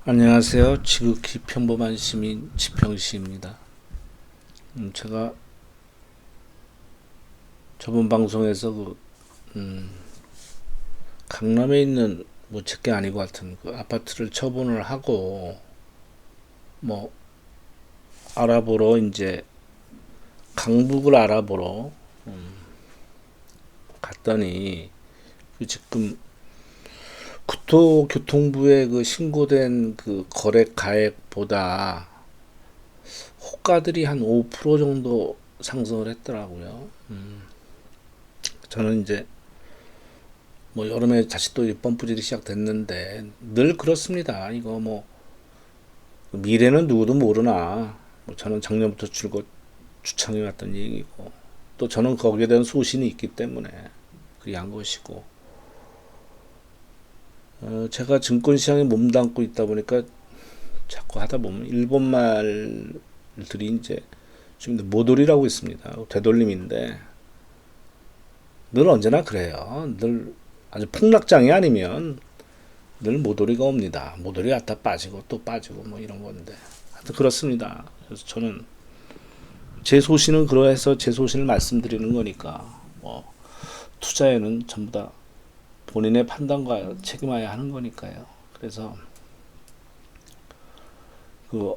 안녕하세요. 지극히 평범한 시민 지평시입니다. 제가 저번 방송에서 강남에 있는 뭐 제게 아니고 하여튼 그 아파트를 처분을 하고 뭐 알아보러 이제 강북을 알아보러 갔더니 그 지금 국토교통부에 그 신고된 그 거래 가액보다 호가들이 한 5% 정도 상승을 했더라고요. 저는 이제 뭐 여름에 다시 또 펌프질이 시작됐는데 늘 그렇습니다. 이거 뭐 미래는 누구도 모르나. 뭐 저는 작년부터 줄곧 주창해 왔던 얘기고 또 저는 거기에 대한 소신이 있기 때문에 그리 한 것이고 제가 증권시장에 몸담고 있다 보니까 자꾸 하다 보면 일본 말들이 이제 지금 모돌이라고 있습니다. 되돌림인데 늘 언제나 그래요. 늘 아주 폭락장이 아니면 늘 모돌이가 옵니다. 모돌이 갖다 빠지고 또 빠지고 뭐 이런 건데 하여튼 그렇습니다. 그래서 저는 제 소신은 그러해서 제 소신을 말씀드리는 거니까 뭐 투자에는 전부 다 본인의 판단과 책임해야 하는 거니까요. 그래서 그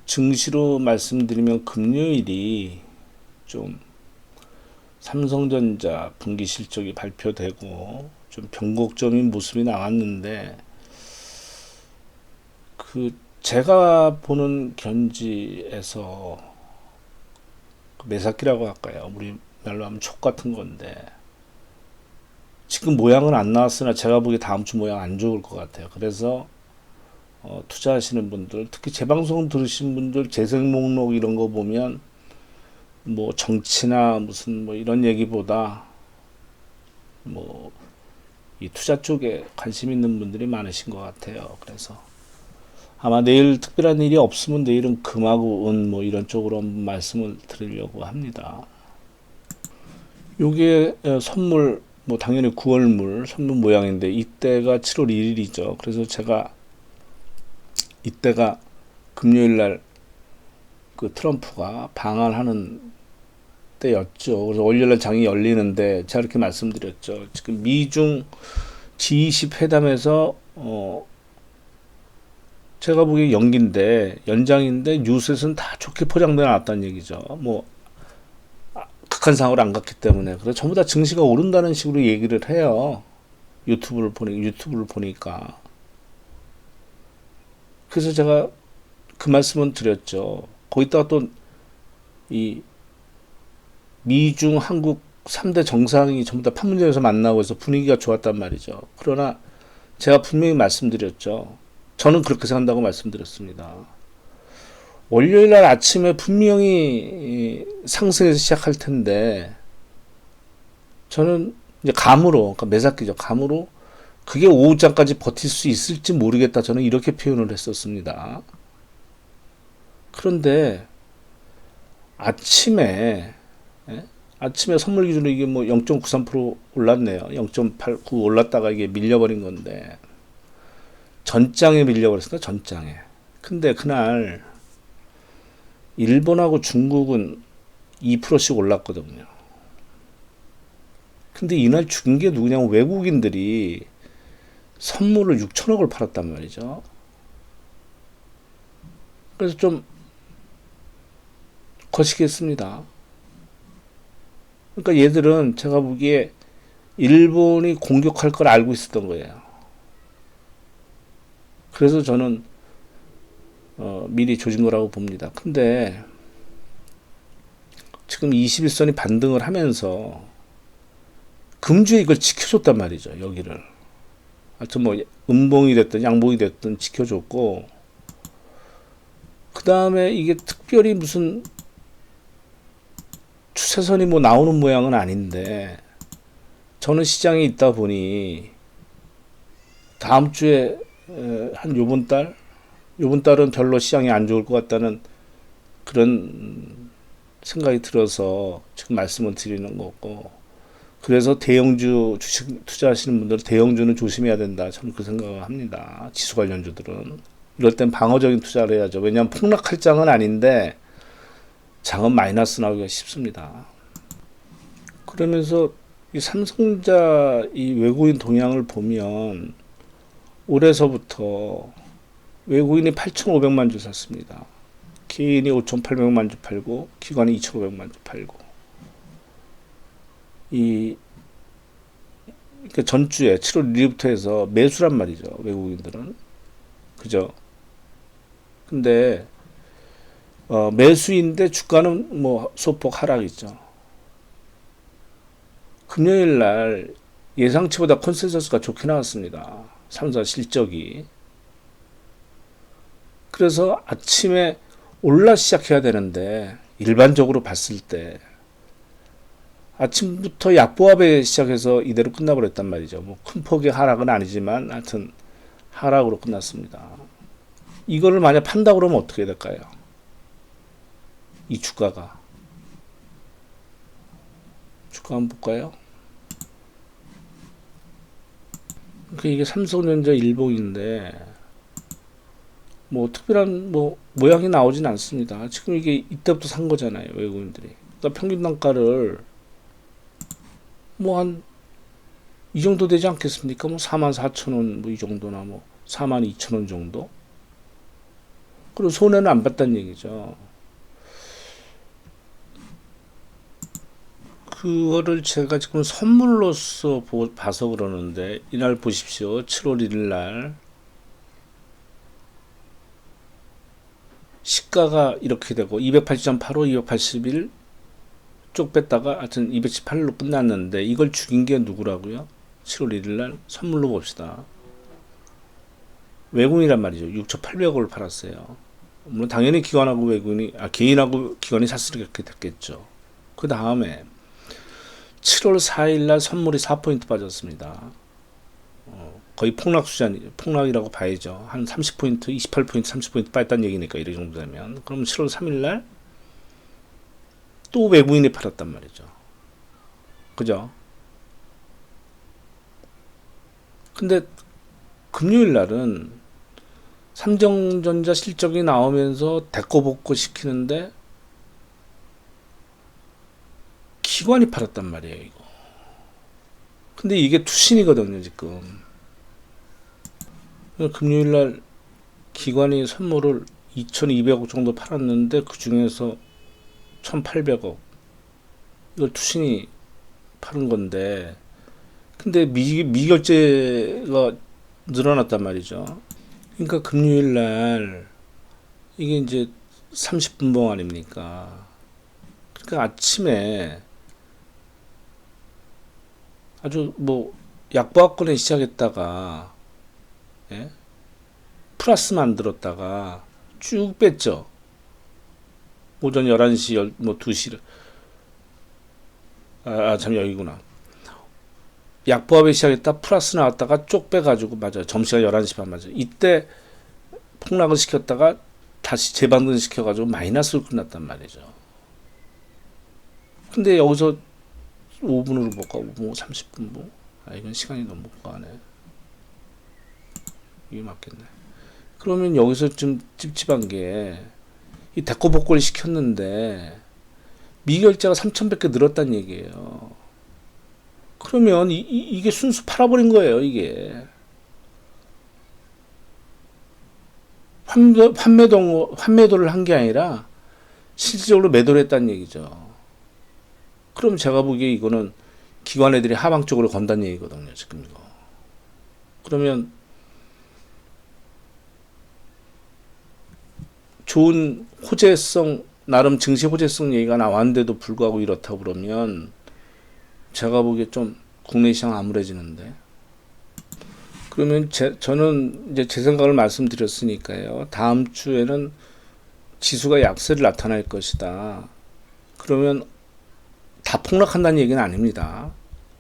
증시로 말씀드리면 금요일이 좀 삼성전자 분기 실적이 발표되고 좀 변곡점인 모습이 나왔는데 그 제가 보는 견지에서 매사기라고 할까요? 우리 말로 하면 촉 같은 건데 지금 모양은 안 나왔으나 제가 보기에 다음 주 모양 안 좋을 것 같아요. 그래서 투자하시는 분들, 특히 제 방송 들으신 분들 재생 목록 이런 거 보면 뭐 정치나 무슨 뭐 이런 얘기보다 뭐 이 투자 쪽에 관심 있는 분들이 많으신 것 같아요. 그래서 아마 내일 특별한 일이 없으면 내일은 금하고 은 뭐 이런 쪽으로 한번 말씀을 드리려고 합니다. 요게 선물 뭐 당연히 9월물 선물 모양인데 이때가 7월 1일이죠. 그래서 제가 이때가 금요일 날 그 트럼프가 방한하는 때였죠. 그래서 월요일 날 장이 열리는데 제가 이렇게 말씀드렸죠. 지금 미중 G20 회담에서 제가 보기에 연기인데 연장인데 뉴스에서는 다 좋게 포장돼 나왔다는 얘기죠. 뭐 극한 상황을 안 갔기 때문에 그래서 전부 다 증시가 오른다는 식으로 얘기를 해요. 유튜브를 보니까 그래서 제가 그 말씀은 드렸죠. 거기다가 또 이 미중 한국 3대 정상이 전부 다 판문점에서 만나고 해서 분위기가 좋았단 말이죠. 그러나 제가 분명히 말씀드렸죠. 저는 그렇게 생각한다고 말씀드렸습니다. 월요일 날 아침에 분명히 상승해서 시작할 텐데 저는 이제 감으로, 그러니까 매사기죠. 감으로 그게 오후장까지 버틸 수 있을지 모르겠다. 저는 이렇게 표현을 했었습니다. 그런데 아침에 아침에 선물 기준으로 이게 뭐 0.93% 올랐네요. 0.89 올랐다가 이게 밀려버린 건데 전장에 밀려버렸습니다. 전장에. 근데 그날 일본하고 중국은 2%씩 올랐거든요. 근데 이날 죽은 게 누구냐면 외국인들이 선물을 6천억을 팔았단 말이죠. 그래서 좀 거시기했습니다. 그러니까 얘들은 제가 보기에 일본이 공격할 걸 알고 있었던 거예요. 그래서 저는 미리 조진 거라고 봅니다. 근데 지금 21선이 반등을 하면서 금주에 이걸 지켜줬단 말이죠. 여기를. 하여튼 뭐 음봉이 됐든 양봉이 됐든 지켜줬고 그 다음에 이게 특별히 무슨 추세선이 뭐 나오는 모양은 아닌데 저는 시장에 있다 보니 다음 주에 한 요번 달은 별로 시장이 안 좋을 것 같다는 그런 생각이 들어서 지금 말씀을 드리는 거고 그래서 대형주 주식 투자하시는 분들 대형주는 조심해야 된다. 저는 그 생각을 합니다. 지수 관련주들은. 이럴 땐 방어적인 투자를 해야죠. 왜냐하면 폭락할 장은 아닌데 장은 마이너스 나오기가 쉽습니다. 그러면서 이 삼성전자 이 외국인 동향을 보면 올해서부터 외국인이 8,500만 주 샀습니다. 개인이 5,800만 주 팔고 기관이 2,500만 주 팔고 이 그러니까 전주에 7월 1일부터 해서 매수란 말이죠. 외국인들은 그죠? 근데 매수인데 주가는 뭐 소폭 하락이죠. 금요일 날 예상치보다 컨센서스가 좋게 나왔습니다. 3사 실적이. 그래서 아침에 올라 시작해야 되는데 일반적으로 봤을 때 아침부터 약보합에 시작해서 이대로 끝나버렸단 말이죠. 뭐 큰 폭의 하락은 아니지만 하여튼 하락으로 끝났습니다. 이거를 만약 판다고 그러면 어떻게 될까요? 이 주가 한번 볼까요? 그러니까 이게 삼성전자 일봉인데 뭐 특별한 뭐 모양이 나오진 않습니다. 지금 이게 이때부터 산 거잖아요, 외국인들이. 그러니까 평균 단가를 뭐 한 이 정도 되지 않겠습니까? 뭐 44,000원 뭐 이 정도나 뭐 42,000원 정도. 그리고 손해는 안 봤다는 얘기죠. 그거를 제가 지금 선물로서 봐서 그러는데 이날 보십시오. 7월 1일 날 시가가 이렇게 되고 280.85, 281 쪽 뺐다가 하여튼 218로 끝났는데 이걸 죽인 게 누구라고요? 7월 1일 날 선물로 봅시다. 외국인이란 말이죠. 6,800억을 팔았어요. 물론 당연히 기관하고 외국인이 개인하고 기관이 샀으니까 그렇게 됐겠죠. 그 다음에 7월 4일 날 선물이 4포인트 빠졌습니다. 거의 폭락이라고 봐야죠. 한 30포인트, 28포인트, 30포인트 빠졌다는 얘기니까 이 정도 되면. 그럼 7월 3일 날 또 외국인이 팔았단 말이죠. 그죠? 근데 금요일 날은 삼성전자 실적이 나오면서 대꼬복고 시키는데 기관이 팔았단 말이에요, 이거. 근데 이게 투신이거든요, 지금. 금요일 날 기관이 선물을 2,200억 정도 팔았는데 그 중에서 1,800억 이걸 투신이 파는 건데 근데 미결제가 늘어났단 말이죠. 그러니까 금요일 날 이게 이제 30분봉 아닙니까? 그러니까 아침에 아주 뭐 약보합권에 시작했다가 예? 플러스 만들었다가 쭉 뺐죠. 오전 11시, 뭐 2시, 여기구나. 약보합에 시작했다 플러스 나왔다가 쪽 빼가지고, 맞아요. 점심시간 11시 반 맞아요. 이때 폭락을 시켰다가 다시 재방등 시켜가지고 마이너스로 끝났단 말이죠. 근데 여기서 5분으로 못 가고, 뭐 30분 뭐. 이건 시간이 너무 못 가네. 이게 맞겠네. 그러면 여기서 좀 찝찝한 게, 이 대꼬복권을 시켰는데 미결제가 3,100개 늘었다는 얘기예요. 그러면 이게 순수 팔아버린 거예요. 이게 환매도를 한 게 아니라 실질적으로 매도를 했다는 얘기죠. 그럼 제가 보기에 이거는 기관 애들이 하방 쪽으로 건다는 얘기거든요. 지금 이거. 그러면 좋은 호재성, 나름 증시 호재성 얘기가 나왔는데도 불구하고 이렇다고 그러면 제가 보기에 좀 국내 시장 암울해지는데. 그러면 저는 이제 제 생각을 말씀드렸으니까요. 다음 주에는 지수가 약세를 나타낼 것이다. 그러면 다 폭락한다는 얘기는 아닙니다.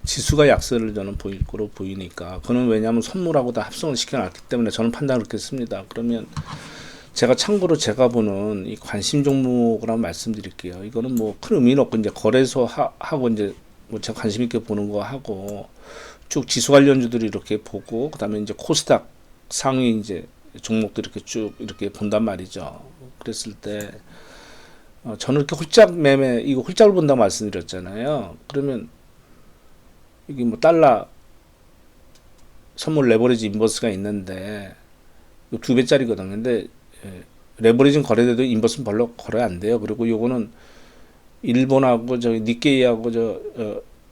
지수가 약세를 저는 보일 거로 보이니까. 그건 왜냐하면 선물하고 다 합성을 시켜놨기 때문에 저는 판단을 그렇게 씁니다. 그러면 참고로 제가 보는 이 관심 종목을 한번 말씀드릴게요. 이거는 뭐 큰 의미는 없고 이제 거래소 하고 이제 뭐 제가 관심 있게 보는 거 하고 쭉 지수 관련주들이 이렇게 보고 그다음에 이제 코스닥 상위 이제 종목도 이렇게 쭉 이렇게 본단 말이죠. 그랬을 때 저는 이렇게 홀짝 매매 이거 홀짝을 본다고 말씀드렸잖아요. 그러면 이게 뭐 달러 선물 레버리지 인버스가 있는데 2배짜리거든요. 근데 레버리징 거래돼도 인버스는 별로 거래 안 돼요. 그리고 요거는 일본하고 저 니케이하고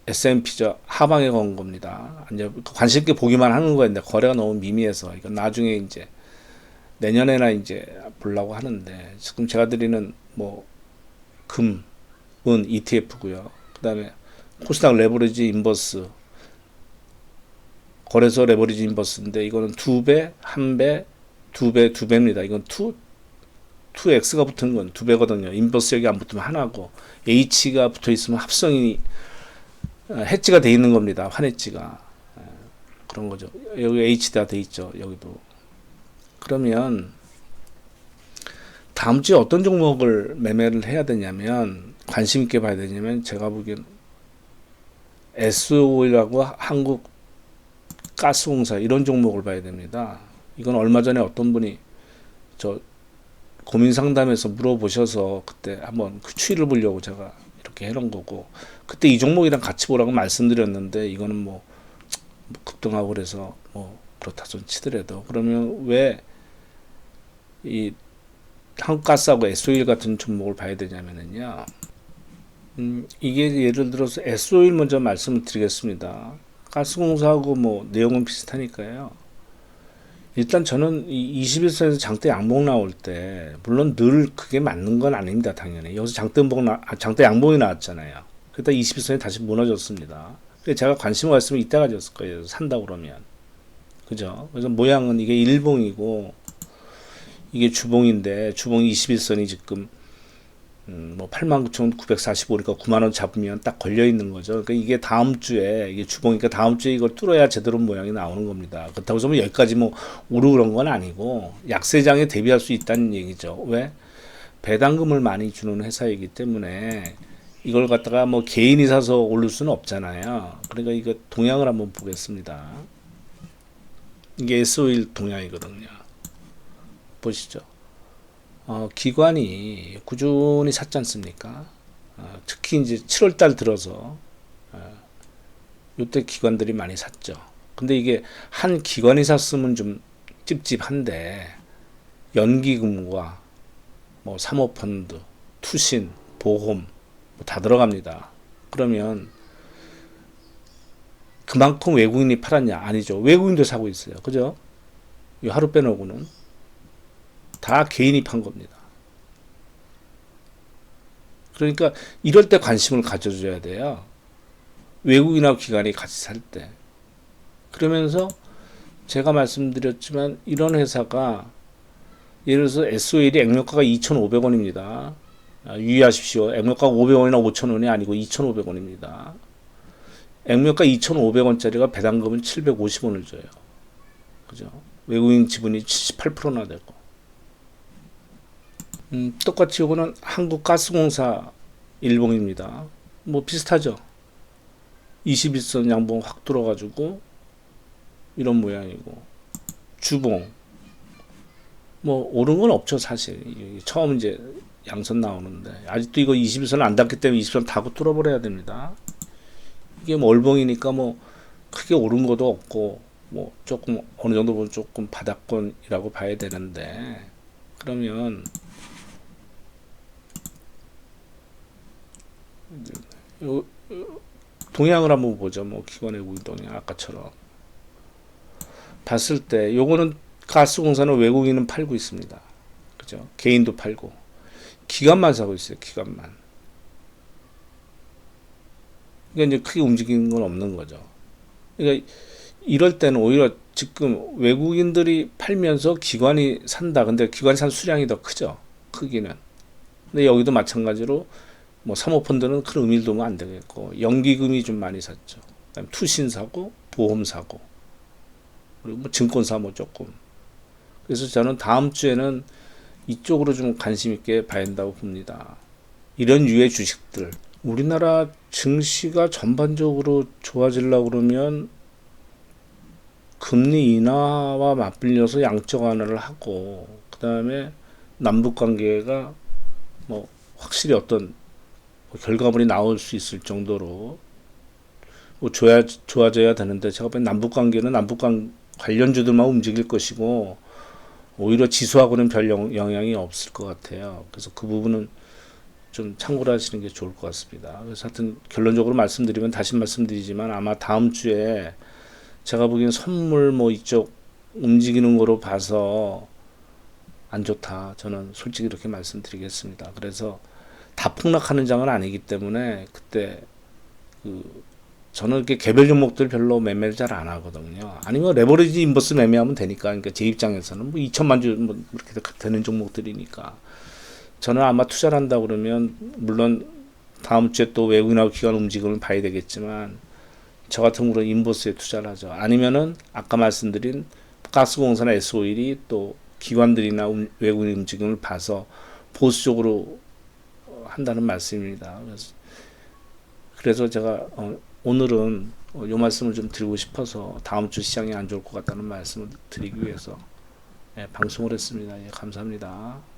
S&P 하방에 건 겁니다. 이제 관심 있게 보기만 하는 거였는데 거래가 너무 미미해서 이건 나중에 이제 내년에나 이제 보려고 하는데 지금 제가 드리는 뭐 금, 은 ETF고요. 그다음에 코스닥 레버리지 인버스 거래소 레버리지 인버스인데 이거는 2배, 1배, 2배, 2배입니다. 이건 2x가 붙은 건 2배거든요. 인버스 여기 안 붙으면 하나고 h가 붙어 있으면 합성이 해지가 돼 있는 겁니다. 환해지가 그런 거죠. 여기 h가 돼 있죠. 여기도. 그러면 다음 주에 어떤 종목을 매매를 해야 되냐면 관심 있게 봐야 되냐면 제가 보기엔 SO이라고 한국 가스공사 이런 종목을 봐야 됩니다. 이건 얼마 전에 어떤 분이 저 고민 상담에서 물어보셔서 그때 한번 그 추이를 보려고 제가 이렇게 해놓은 거고 그때 이 종목이랑 같이 보라고 말씀드렸는데 이거는 뭐 급등하고 그래서 뭐 그렇다 손 치더라도 그러면 왜 이 한국가스하고 SO일 같은 종목을 봐야 되냐면요. 이게 예를 들어서 SO일 먼저 말씀을 드리겠습니다. 가스공사하고 뭐 내용은 비슷하니까요. 일단 저는 이 21선에서 장대 양봉 나올 때 물론 늘 그게 맞는 건 아닙니다. 당연히 여기서 장대 양봉이 나왔잖아요. 그러다 21선이 다시 무너졌습니다. 그래서 제가 관심을 가졌으면 이때 가졌을 거예요. 산다 그러면 그죠? 그래서 모양은 이게 일봉이고 이게 주봉인데 주봉 21선이 지금 뭐 89,945니까 9만원 잡으면 딱 걸려 있는 거죠. 그러니까 이게 다음 주에 이게 주봉이니까 다음 주에 이걸 뚫어야 제대로 모양이 나오는 겁니다. 그렇다고 해서 뭐 여기까지 뭐 오르고 그런 건 아니고 약세장에 대비할 수 있다는 얘기죠. 왜? 배당금을 많이 주는 회사이기 때문에 이걸 갖다가 뭐 개인이 사서 오를 수는 없잖아요. 그러니까 이거 동향을 한번 보겠습니다. 이게 S51 동향이거든요. 보시죠. 기관이 꾸준히 샀지 않습니까? 특히 이제 7월달 들어서 이때 기관들이 많이 샀죠. 근데 이게 한 기관이 샀으면 좀 찝찝한데 연기금과 뭐 사모펀드, 투신, 보험 뭐 다 들어갑니다. 그러면 그만큼 외국인이 팔았냐? 아니죠. 외국인도 사고 있어요. 그죠? 이 하루 빼놓고는 다 개인이 판 겁니다. 그러니까 이럴 때 관심을 가져줘야 돼요. 외국인하고 기관이 같이 살 때. 그러면서 제가 말씀드렸지만 이런 회사가 예를 들어서 SOL이 액면가가 2,500원입니다. 유의하십시오. 액면가가 500원이나 5,000원이 아니고 2,500원입니다. 액면가 2,500원짜리가 배당금은 750원을 줘요. 그죠? 외국인 지분이 78%나 되고. 똑같이 이거는 한국가스공사 일봉입니다. 뭐 비슷하죠. 21선 양봉 확 들어가지고 이런 모양이고 주봉 뭐 오른 건 없죠 사실. 처음 이제 양선 나오는데 아직도 이거 21선 안 닿기 때문에 20선 타고 뚫어버려야 됩니다. 이게 뭐 월봉이니까 뭐 크게 오른 것도 없고 뭐 조금 어느 정도 보면 조금 바닥권이라고 봐야 되는데 그러면 동향을 한번 보죠. 뭐 기관의 외국인 동향 아까처럼 봤을 때 요거는 가스공사는 외국인은 팔고 있습니다. 그죠? 개인도 팔고 기관만 사고 있어요. 기관만. 그러니까 이제 크게 움직이는 건 없는 거죠. 그러니까 이럴 때는 오히려 지금 외국인들이 팔면서 기관이 산다. 근데 기관이 산 수량이 더 크죠. 크기는. 근데 여기도 마찬가지로 뭐 사모펀드는 큰 의미를 두면 안 되겠고 연기금이 좀 많이 샀죠. 그다음에 투신 사고 보험 사고 그리고 뭐 증권사 뭐 조금. 그래서 저는 다음 주에는 이쪽으로 좀 관심 있게 봐야 한다고 봅니다. 이런 유의 주식들 우리나라 증시가 전반적으로 좋아지려고 그러면 금리 인하와 맞물려서 양적 완화를 하고 그다음에 남북 관계가 뭐 확실히 어떤 결과물이 나올 수 있을 정도로 뭐 좋아져야 되는데 제가 보기엔 남북 관계는 관련주들만 움직일 것이고 오히려 지수하고는 별 영향이 없을 것 같아요. 그래서 그 부분은 좀 참고를 하시는 게 좋을 것 같습니다. 그래서 하여튼 결론적으로 말씀드리면 다시 말씀드리지만 아마 다음 주에 제가 보기엔 선물 뭐 이쪽 움직이는 거로 봐서 안 좋다. 저는 솔직히 이렇게 말씀드리겠습니다. 그래서 다 폭락하는 장은 아니기 때문에 그때 그 저는 이렇게 개별 종목들 별로 매매를 잘 안 하거든요. 아니면 레버리지 인버스 매매하면 되니까. 그러니까 제 입장에서는 뭐 2천만 주 뭐 이렇게 되는 종목들이니까. 저는 아마 투자를 한다 그러면 물론 다음 주에 또 외국인하고 기관 움직임을 봐야 되겠지만 저 같은 경우는 인버스에 투자를 하죠. 아니면은 아까 말씀드린 가스공사나 S-오일이 또 기관들이나 외국인 움직임을 봐서 보수적으로 한다는 말씀입니다. 그래서 제가 오늘은 이 말씀을 좀 드리고 싶어서 다음 주 시장이 안 좋을 것 같다는 말씀을 드리기 위해서 방송을 했습니다. 예, 감사합니다.